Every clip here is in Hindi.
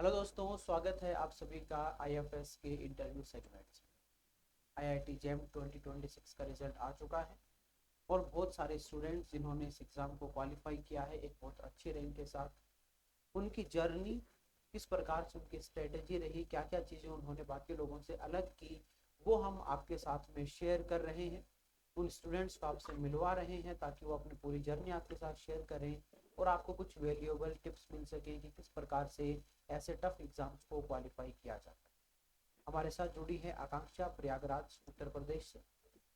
हेलो दोस्तों, स्वागत है आप सभी का आईएफएस के इंटरव्यू सेगमेंट्स में। आईआईटी जेम 2026 का रिजल्ट आ चुका है और बहुत सारे स्टूडेंट्स जिन्होंने इस एग्ज़ाम को क्वालिफाई किया है एक बहुत अच्छे रैंक के साथ, उनकी जर्नी किस प्रकार से, उनकी स्ट्रेटेजी रही, क्या क्या चीज़ें उन्होंने बाकी लोगों से अलग की, वो हम आपके साथ में शेयर कर रहे हैं। उन स्टूडेंट्स को आपसे मिलवा रहे हैं ताकि वो अपनी पूरी जर्नी आपके साथ शेयर करें और आपको कुछ वैल्यूएबल टिप्स मिल सके कि किस प्रकार से ऐसे टफ एग्जाम्स को क्वालिफाई किया जाता है। हमारे साथ जुड़ी है आकांक्षा, प्रयागराज उत्तर प्रदेश से।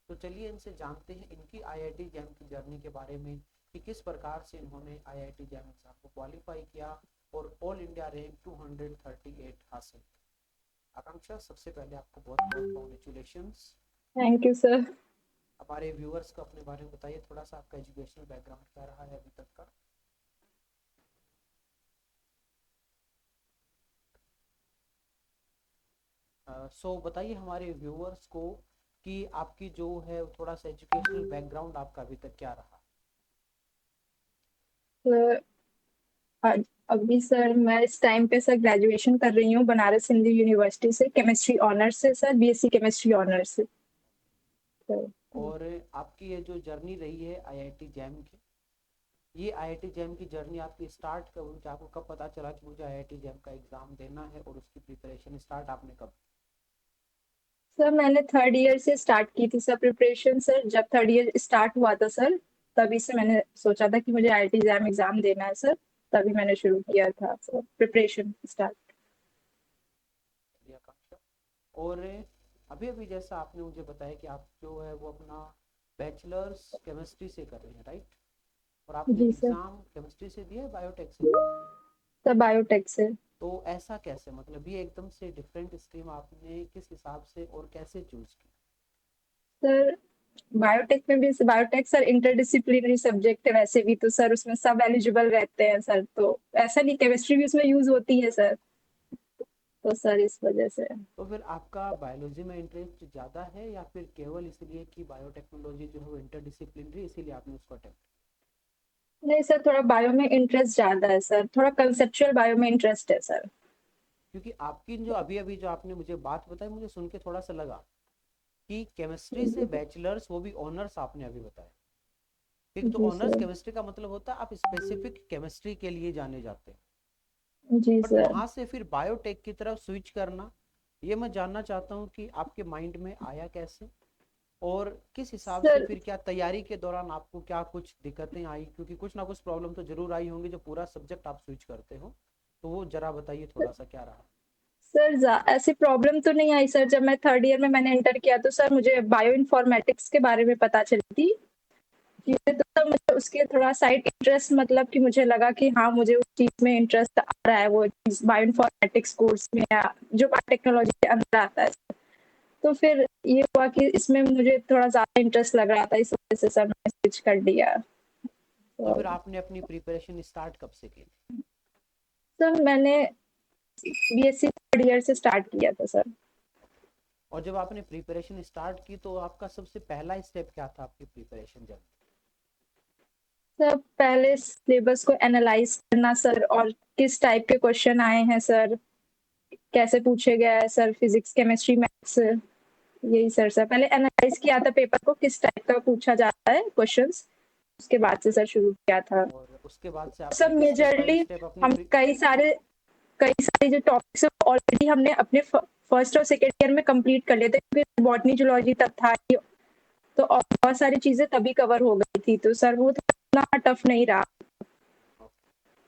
तो चलिए इनसे जानते हैं इनकी आईआईटी जैम की जर्नी के बारे में कि किस प्रकार से इन्होंने आईआईटी जैम एग्जाम को क्वालिफाई किया और ऑल इंडिया रैंक 238 हासिल किया। आकांक्षा, सबसे पहले आपको बहुत बहुत कॉन्ग्रेचुलेशंस। Thank you sir. हमारे व्यूअर्स को अपने बारे में बताइए, थोड़ा सा आपका एजुकेशनल बैकग्राउंड क्या रहा है अभी तक का। बताइए हमारे व्यूअर्स को कि आपकी जो है थोड़ा सा एजुकेशनल बैकग्राउंड आपका अभी तक क्या रहा। सर अभी सर मैं इस टाइम पे सर ग्रेजुएशन कर रही हूँ बनारस हिंदू यूनिवर्सिटी से, केमिस्ट्री ऑनर्स से सर, बीएससी केमिस्ट्री ऑनर्स से सर। और आपकी ये जो जर्नी रही है आईआईटी जैम की, ये आईआईटी जैम की जर्नी आपकी स्टार्ट कब हुई? आपको कब पता चला कि मुझे आईआईटी जैम का एग्जाम देना है और उसकी प्रिपरेशन स्टार्ट आपने कब? सर मैंने थर्ड ईयर से स्टार्ट की थी सर प्रिपरेशन सर। जब थर्ड ईयर स्टार्ट हुआ था सर, तभी से मैंने सोचा था कि मुझे आईआईटी एग्जाम देना है सर। तभी मैंने शुरू किया था सर प्रिपरेशन स्टार्ट। आकांक्षा, और अभी अभी जैसा आपने मुझे बताया कि आप जो है वो अपना बैचलर्स केमिस्ट्री से कर रहे हैं, राइट? और आपने जी सर। एग्जाम केमिस्ट्री से दिया है, बायोटेक से दिया है? सर बायोटेक से। तो ऐसा कैसे, मतलब ये एकदम से डिफरेंट स्ट्रीम आपने किस हिसाब से और कैसे चूज की? सर बायोटेक में भी बायोटेक सर इंटरडिसिप्लिनरी सब्जेक्ट है, वैसे भी तो सर उसमें सब एलिजिबल रहते हैं सर, तो ऐसा नहीं, केमिस्ट्री भी उसमें यूज होती है सर, तो सर इस वजह से। तो फिर आपका बायोलॉजी में इंटरेस्ट ज़्यादा है या फिर केवल इसलिए कि बायोटेक्नोलॉजी जो है वो इंटरडिसिप्लिनरी इसीलिए आपने उसको अटेम्प्ट? नहीं सर, थोड़ा बायो में इंटरेस्ट ज्यादा है सर, थोड़ा कंसेप्चुअल बायो में इंटरेस्ट है सर। क्योंकि आपकी जो अभी अभी जो आपने मुझे बात बताई, मुझे सुन के थोड़ा सा लगा कि केमिस्ट्री से बैचलर्स, वो भी ऑनर्स आपने अभी बताया। ठीक, तो जी ऑनर्स सर। केमिस्ट्री का मतलब होता है आप स्पेसिफिक केमिस्ट्री के लिए जाने जाते हैं। जी बट सर। वहां से फिर बायोटेक की तरफ स्विच करना, ये मैं जानना चाहता हूँ कि आपके माइंड में आया कैसे और किस हिसाब से, सर फिर क्या तैयारी के दौरान आपको क्या कुछ दिक्कतें आई? क्योंकि कुछ ना कुछ प्रॉब्लम तो जरूर आई होंगी जो पूरा सब्जेक्ट आप स्विच करते हो, तो वो जरा बताइए थोड़ा सा क्या रहा। ऐसी प्रॉब्लम तो नहीं आई सर। जब मैं थर्ड ईयर में मैंने एंटर किया तो सर मुझे बायो इन्फॉर्मेटिक्स के बारे में पता चली थी चीजें, तो तब मुझे उसके थोड़ा साइड इंटरेस्ट, मतलब कि मुझे लगा कि हाँ मुझे उस चीज में इंटरेस्ट आ रहा है, वो चीज बायो इन्फॉर्मेटिक्स कोर्स में या जो बायोटेक्नोलॉजी के अंदर आता है। तो फिर ये हुआ कि इसमें मुझे थोड़ा ज्यादा इंटरेस्ट लग रहा था, इस वजह से सर मैंने स्विच कर दिया। तो तो फिर आपने अपनी प्रिपरेशन स्टार्ट कब से की? सर मैंने बीएससी थर्ड ईयर से स्टार्ट किया था सर। और जब आपने प्रिपरेशन स्टार्ट की तो आपका सबसे पहला स्टेप क्या था आपकी प्रिपरेशन जब? सर पहले सिलेबस को एनालाइज करना सर, और किस टाइप के क्वेश्चन आए हैं सर, कैसे पूछे गया है सर, फिजिक्स केमिस्ट्री मैथ्स, यही सर पहले एनालाइज किया था पेपर को, किस टाइप का पूछा जाता है क्वेश्चंस। उसके बाद से सर शुरू किया था। और उसके बाद से सब आपने स्टेप बाय मेजरली स्टेप अपनी हम कई सारे जो टॉपिक्स ऑलरेडी हमने अपने फर्स्ट और सेकेंड ईयर में कंप्लीट कर लिए थे, क्योंकि बॉटनी जूलॉजी तब था ही, तो और बहुत सारी चीजें तभी कवर हो गई थी, तो सर वो इतना टफ नहीं रहा।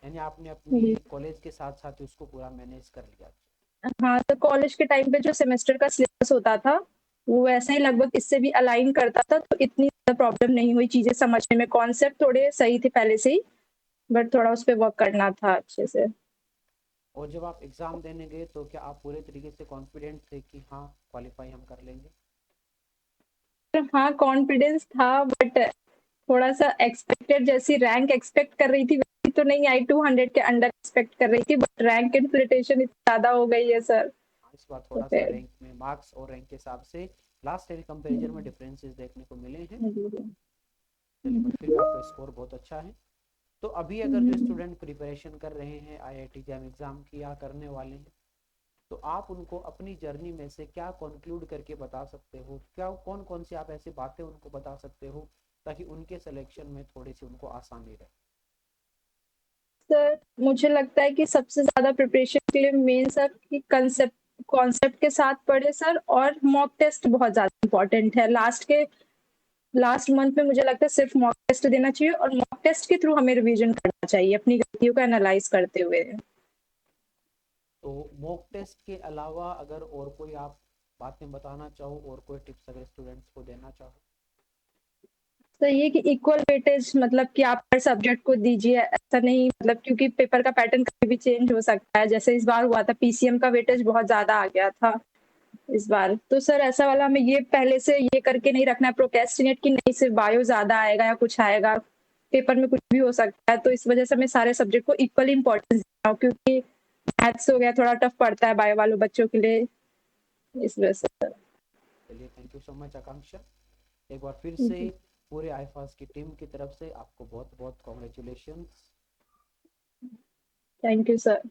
यानी आपने अपनी जी। कॉलेज के साथ साथ उसको पूरा मैनेज कर लिया? हाँ, तो कॉलेज के टाइम पे जो सेमेस्टर का सिलेबस होता था वो वैसा ही लगभग इससे भी अलाइन करता था, तो इतनी प्रॉब्लम नहीं हुई चीजें समझने में। कॉन्सेप्ट थोड़े सही थे पहले से ही, बट थोड़ा उस पर वर्क करना था अच्छे से। और जब आप एग्ज़ाम देने गए तो क्या आप पूरे तरीके से कॉन्फिडेंट थे कि हाँ क्वालिफाई हम कर लेंगे? हाँ कॉन्फिडेंस था, बट थोड़ा सा एक्सपेक्टेड जैसी रैंक एक्सपेक्ट कर रही थी वैसी तो नहीं आई, 200 के अंडर एक्सपेक्ट कर रही थी, बट रैंक इन्फ्लेटेशन इतनी ज्यादा हो गई है सर। हाँ, इस बार तो थोड़ा सा फिर रैंक में, मार्क्स और रैंक के हिसाब से लास्ट ईयर कंपेरिजन में डिफरेंसेस देखने को मिले हैं। चलिए, बट फिर भी आपका स्कोर बहुत अच्छा है। तो अभी अगर जो स्टूडेंट प्रिपरेशन कर रहे हैं आईआईटी जैम एग्जाम की या करने वाले हैं, तो आप उनको अपनी जर्नी में से क्या कंक्लूड करके बता सकते हो, क्या कौन कौन सी आप ऐसी बातें उनको बता सकते हो ताकि उनके सिलेक्शन में थोड़ी सी उनको आसानी रहे? सर मुझे लगता है कि सबसे ज़्यादा प्रिपरेशन के लिए मेन सर कि कंसेप्ट कॉन्सेप्ट के साथ पढ़े सर, और मॉक टेस्ट बहुत ज़्यादा इम्पोर्टेंट है। लास्ट मंथ में मुझे लगता है सिर्फ मॉक टेस्ट देना चाहिए, और मॉक टेस्ट के थ्रू हमें रिवीजन करना चाहिए अपनी गलतियों को एनालाइज करते हुए। तो मॉक टेस्ट के अलावा अगर और कोई आप बातें बताना चाहो और कोई टिप्स अगर स्टूडेंट्स को देना चाहो? तो ये कि इक्वल वेटेज, मतलब कि आप हर सब्जेक्ट को दीजिए, ऐसा नहीं, मतलब क्योंकि पेपर का पैटर्न कभी भी चेंज हो सकता है। जैसे इस बार हुआ था, पीसीएम का वेटेज बहुत ज़्यादा आ गया था इस बार। तो सर ऐसा वाला हमें ये पहले से ये करके नहीं रखना है प्रोक्रेस्टिनेट कि नहीं सिर्फ बायो ज़्यादा आएगा या कुछ आएगा, पेपर में कुछ भी हो सकता है। तो इस वजह से हमें सारे सब्जेक्ट को इक्वली इम्पोर्टेंस देना हो, क्योंकि मैथ्स हो गया थोड़ा टफ पड़ता है बायो वालों बच्चों के लिए, इस वजह से सर। चलिए, थैंक यू सो मच आकांक्षा। एक बार फिर से जी, पूरे आईफास की टीम की तरफ से आपको बहुत बहुत कॉन्ग्रेचुलेशंस। Thank you sir.